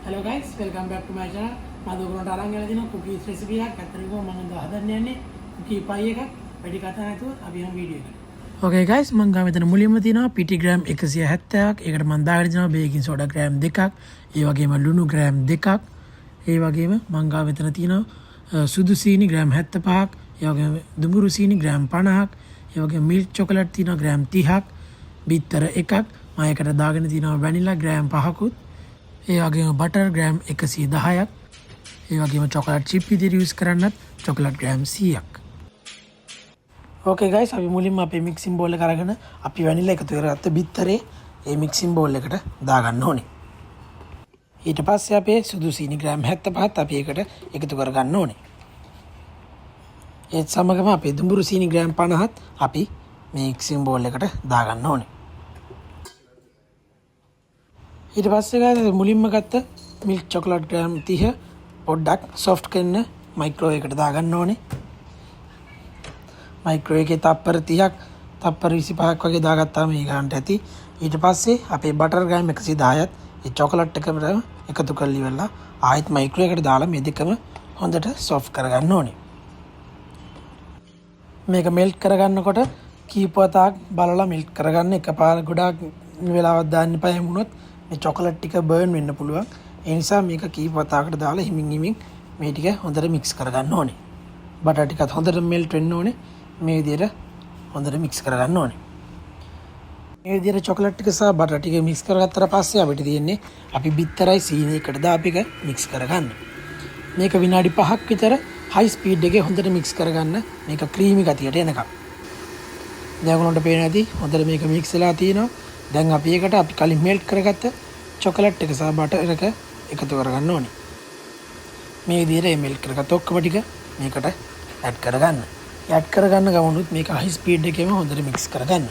Hello guys, welcome back to my channel. මම ඔයගොල්ලන්ට අරන් ගෙනලා දිනවා cookies recipe එකක්. අත්‍තරම මම හදන්න යන්නේ cookie pie එකක්. වැඩි කතා නැතුව අපි යමු වීඩියෝ එකට. Okay guys, මම ගාව මෙතන මුලින්ම තියෙනවා පිටි ග්‍රෑම් 170ක්. ඒකට මම දාගෙන තියෙනවා බේකින් සෝඩා ග්‍රෑම් 2ක්. ඒ වගේම ලුණු ග්‍රෑම් 2ක්. ඒ වගේම මම ගාව මෙතන තියෙනවා සුදු සීනි ග්‍රෑම් 75ක්. ඒ වගේම දුඹුරු සීනි ග්‍රෑම් 50ක්. ඒ වගේම මිල්ක් චොකලට් තියෙනවා ග්‍රෑම් 30ක්. බිත්තර එකක්. මම ඒකට දාගෙන තියෙනවා වැනිලා ග්‍රෑම් 5කුත්. ඒ වගේම බටර් ග්‍රෑම් 110ක්. ඒ වගේම චොකලට් චිප් විදිහට යූස් කරන්නත් චොකලට් ග්‍රෑම් 100ක්. ඕකේ ගයිස්, අපි මුලින්ම අපේ මික්සින් බෝල් එක අරගෙන අපි වැනිලා එකතු කරගත්ත බිත්තරේ ඒ මික්සින් බෝල් එකට දාගන්න ඕනේ. ඊට පස්සේ අපේ සුදු සීනි ග්‍රෑම් 75ත් අපි ඒකට එකතු කරගන්න ඕනේ. ඒත් සමගම අපේ දුඹුරු සීනි ග්‍රෑම් 50ත් අපි මේ මික්සින් බෝල් එකට දාගන්න ඕනේ. ඊට පස්සේ ගාලා මුලින්ම ගත්ත මිල්ක් චොකලට් ග්‍රෑම් 30 පොඩ්ඩක් සොෆ්ට් කරන මයික්‍රෝවේව් එකට දාගන්න ඕනේ. මයික්‍රෝවේව් එකේ තප්පර 30ක් තප්පර 25ක් වගේ දාගත්තාම මේ ගන්නට ඇති. ඊට පස්සේ අපේ බටර් ග්‍රෑම් 110ත් ඒ චොකලට් එකම එකතු කරලා ඉවරලා ආයෙත් මයික්‍රෝවේව් එකට දාලා මේ දෙකම හොඳට සොෆ්ට් කරගන්න ඕනේ. මේක මෙල්ට් කරගන්නකොට කීප වතාවක් බලලා මෙල්ට් කරගන්න. එකපාර ගොඩාක් වෙලාවක් දාන්න එපා. එහෙම වුණොත් මේ චොකලට් ටික බර්න් වෙන්න පුළුවන්. ඒ නිසා මේක කීප වතාවකට දාලා හිමින් මේ ටික හොඳට මික්ස් කරගන්න ඕනේ. බටර් ටිකත් හොඳට මෙල්ට් වෙන්න ඕනේ. මේ විදිහට හොඳට මික්ස් කරගන්න ඕනේ. මේ විදිහට චොකලට් ටික සහ බටර් ටික මික්ස් කරගත්තට පස්සේ අපිට තියෙන්නේ අපි බිත්තරයි සීනි එකට දාපික මික්ස් කරගන්න. මේක විනාඩි 5ක් විතර හයි ස්පීඩ් එකේ හොඳට මික්ස් කරගන්න. මේක ක්‍රීමි ගතියට එනකම්. දැන් ඔයගොල්ලන්ට පේන ඇති හොඳට මේක මික්ස් වෙලා තියෙනවා. දැන් අපි ඒකට අපි කලින් මෙල්ට් කරගත්ත චොකලට් එක සහ බටර් එක එකතු කරගන්න ඕනේ. මේ විදිහට මෙල්ට් කරගත්ත ඔක්කොම ටික මේකට ඇඩ් කරගන්න. ඇඩ් කරගන්න ගමනුත් මේක හයි ස්පීඩ් එකේම හොඳට මික්ස් කරගන්න.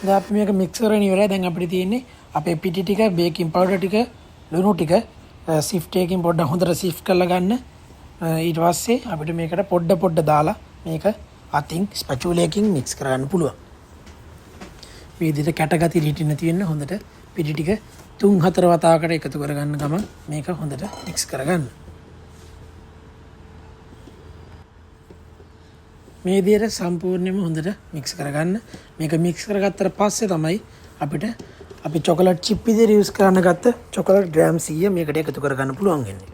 දැන් අපි මේක මික්ස් කරගෙන ඉවරයි. දැන් අපිට තියෙන්නේ අපේ පිටි ටික, බේකින් පවුඩර් ටික, ලුණු ටික සිෆ්ට් එකකින් පොඩ්ඩක් හොඳට සිෆ්ට් කරලා ගන්න. ඊට පස්සේ අපිට මේකට පොඩ දාලා මේක අතින් ස්පැචුලාකින් මික්ස් කරගන්න පුළුවන්. මේ විදිහට කැටගති ලිටි නැති වෙන්න හොඳට පිටි ටික 3-4 වතාවකට එකතු කරගන්න ගමන් මේක හොඳට මික්ස් කරගන්න. මේ විදිහට සම්පූර්ණයෙන්ම හොඳට මික්ස් කරගන්න. මේක මික්ස් කරගත්තට පස්සේ තමයි අපිට අපි චොකලට් චිප් විදිහට යූස් කරන්න ගත්ත චොකලට් ග්‍රෑම් 100 මේකට එකතු කරගන්න පුළුවන් වෙන්නේ.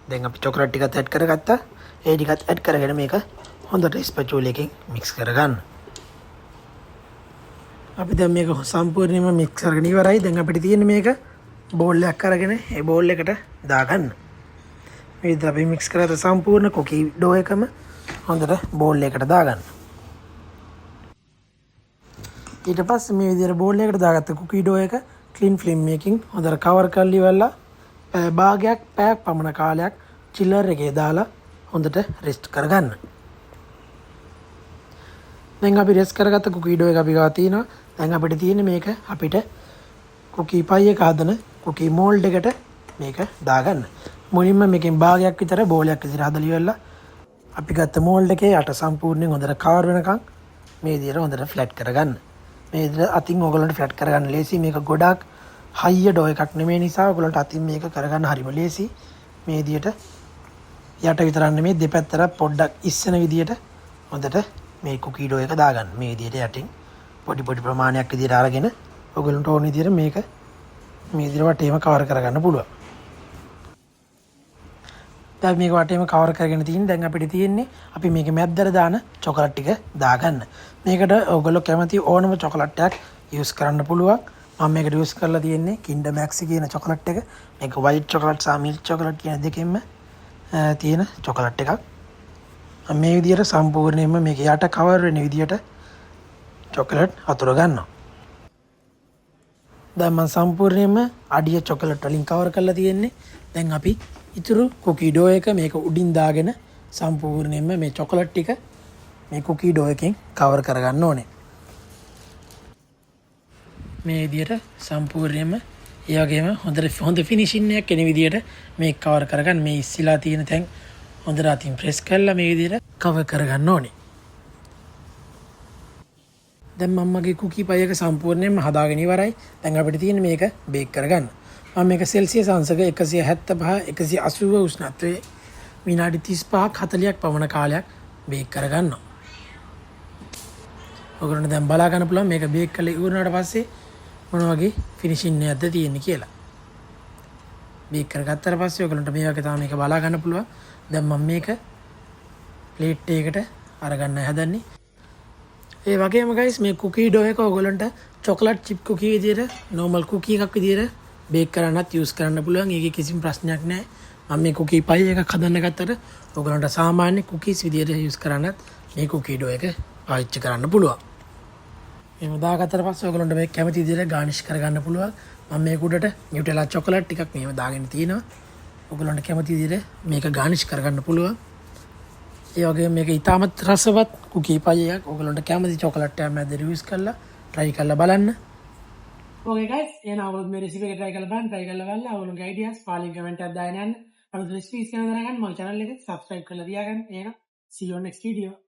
දැන් අපි චොකලට් ටිකත් ඇඩ් කරගත්තා. ඒ ටිකත් ඇඩ් කරගෙන මේක හොඳට ස්පැචුලාකින් මික්ස් කරගන්න. අපි දැන් මේක සම්පූර්ණයෙන්ම මික්ස් කරගෙන ඉවරයි. දැන් අපිට තියෙන්නේ මේක බෝල් එකක් අරගෙන ඒ බෝල් එකට දාගන්න. මේ විදිහට අපි මික්ස් කරලා සම්පූර්ණ කුකී ඩෝ එකම හොඳට බෝල් එකකට දාගන්න. ඊට පස්සේ මේ විදිහට බෝල් එකකට දාගත්ත කුකී ඩෝ එක ක්ලින් ෆිල්ම් එකකින් හොඳට කවර් කරලා ඉවරලා පැයක් පමණ කාලයක් චිල්ලර් එකේ දාලා හොඳට රෙස්ට් කරගන්න. දැන් අපි රෙස්ට් කරගත්ත කුකී ඩෝ එක අපි ගාව තියෙනවා. දැන් අපිට තියෙන්නේ මේක අපිට කුකී පයි එක හදන කුකී මෝල්ඩ් එකට මේක දාගන්න. මුලින්ම මේකෙන් භාගයක් විතර බෝලයක් විතර හදලා ඉවරලා අපි ගත්ත මෝල්ඩ් එකේ යට සම්පූර්ණයෙන් හොඳට කවර් වෙනකන් මේ විදිහට හොඳට ෆ්ලැට් කරගන්න. මේ විදිහට අතින් ඔයගොල්ලන්ට ෆ්ලැට් කරගන්න ලේසි. මේක ගොඩාක් හයිය ඩෝ එකක් නෙමෙයි නිසා ඔයගොල්ලන්ට අතින් මේක කරගන්න හරිම ලේසි. මේ විදිහට යට විතරක් නෙමෙයි දෙපැත්තට පොඩ්ඩක් ඉස්සෙන විදිහට හොඳට මේ කුකී ඩෝ එක දාගන්න. මේ විදිහට යටින් පොඩි ප්‍රමාණයක් විදිහට අරගෙන ඔයගොල්ලන්ට ඕන විදිහට මේක මේ විදිහට වටේම කවර් කරගන්න පුළුවන්. දැන් මේක වටේම කවර් කරගෙන තියෙන. දැන් අපිට තියෙන්නේ අපි මේක මැද්දට දාන චොකලට් ටික දාගන්න. මේකට ඔයගොල්ලෝ කැමති ඕනම චොකලට් එකක් යූස් කරන්න පුළුවන්. මම මේකට යූස් කරලා තියෙන්නේ කින්ඩර් මැක්ස් කියන චොකලට් එක. මේක වයිට් චොකලට් සහ මිල්ක් චොකලට් කියන දෙකෙන්ම තියෙන චොකලට් එකක්. මේ විදිහට සම්පූර්ණයෙන්ම මේක යට කවර් වෙන විදිහට චොකලට් අතුර ගන්නවා. දැන් මම සම්පූර්ණයෙන්ම අඩිය චොකලට් වලින් කවර් කරලා තියෙන්නේ. දැන් අපි ඉතුරු කුකී ඩෝ එක මේක උඩින් දාගෙන සම්පූර්ණයෙන්ම මේ චොකලට් ටික මේ කුකී ඩෝ එකෙන් කවර් කරගන්න ඕනේ. මේ විදිහට සම්පූර්ණයෙන්ම ඒ වගේම හොඳ ෆිනිෂින් එකක් එන විදිහට මේක කවර් කරගන්න. මේ ඉස්සිලා තියෙන තැන් හොඳට අතින් ප්‍රෙස් කරලා මේ විදිහට කවර් කරගන්න ඕනේ. දැන් මමගේ කුකී පයි එක සම්පූර්ණයෙන්ම හදාගෙන ඉවරයි. දැන් අපිට තියෙන්නේ මේක බේක් කරගන්න. මම මේක සෙල්සියස් අංශක 175 180 උෂ්ණත්වයේ විනාඩි 35ක් 40ක් පමණ කාලයක් බේක් කරගන්නවා. ඔයගොල්ලන්ට දැන් බලා ගන්න පුළුවන් මේක බේක් කරලා ඉවරනාට පස්සේ මොන වගේ ෆිනිෂින් එකක්ද තියෙන්නේ කියලා. බේක් කරගත්තට පස්සේ ඔයගොල්ලන්ට මේ වගේ තමයි මේක බලා ගන්න පුළුවන්. දැන් මම මේක ප්ලේට් එකකට අරගන්න හදන්නේ. ඒ වගේම ගයිස් මේ කුකී ඩෝ එක ඔයගොල්ලන්ට චොකලට් චිප් කුකී විදියට නෝමල් කුකී එකක් විදියට බේක් කරන්නත් යූස් කරන්න පුළුවන්. ඒකේ කිසිම ප්‍රශ්නයක් නැහැ. මම මේ කුකී පයි එකක් හදන්න ගත්තට ඔයගොල්ලන්ට සාමාන්‍ය කුකීස් විදියට යූස් කරන්නත් මේ කුකී ඩෝ එක පාවිච්චි කරන්න පුළුවන්. එහෙම දාගත්තට පස්සේ ඔයගොල්ලන්ට මේක කැමති විදියට ගානිෂ් කරගන්න පුළුවන්. මම මේක උඩට නියුටෙලා චොකලට් ටිකක් මෙහෙම දාගෙන තිනවා. ඔයගොල්ලන්ට කැමති විදියට මේක ගානිෂ් කරගන්න පුළුවන්. ඒ වගේම මේක ඉතාමත් රසවත් කුකී පයි එකක්. ඔයගොල්ලන්ට කැමති චොකලට් එකක් මැද රිවිව්ස් කරලා try කරලා බලන්න. Okay guys, එහෙනම් ඔයගොල්ලෝ මේ රෙසිපි එක try කරලා බලන්න. try කරලා බලලා ඔයගොල්ලෝගේ ideas පාලින් කමෙන්ට් එකක් දාගෙන යන්න. අලුත් රෙසිපීස් ගැන දැනගන්න මගේ channel එක subscribe කරලා තියාගන්න. එහෙනම් see you on next video.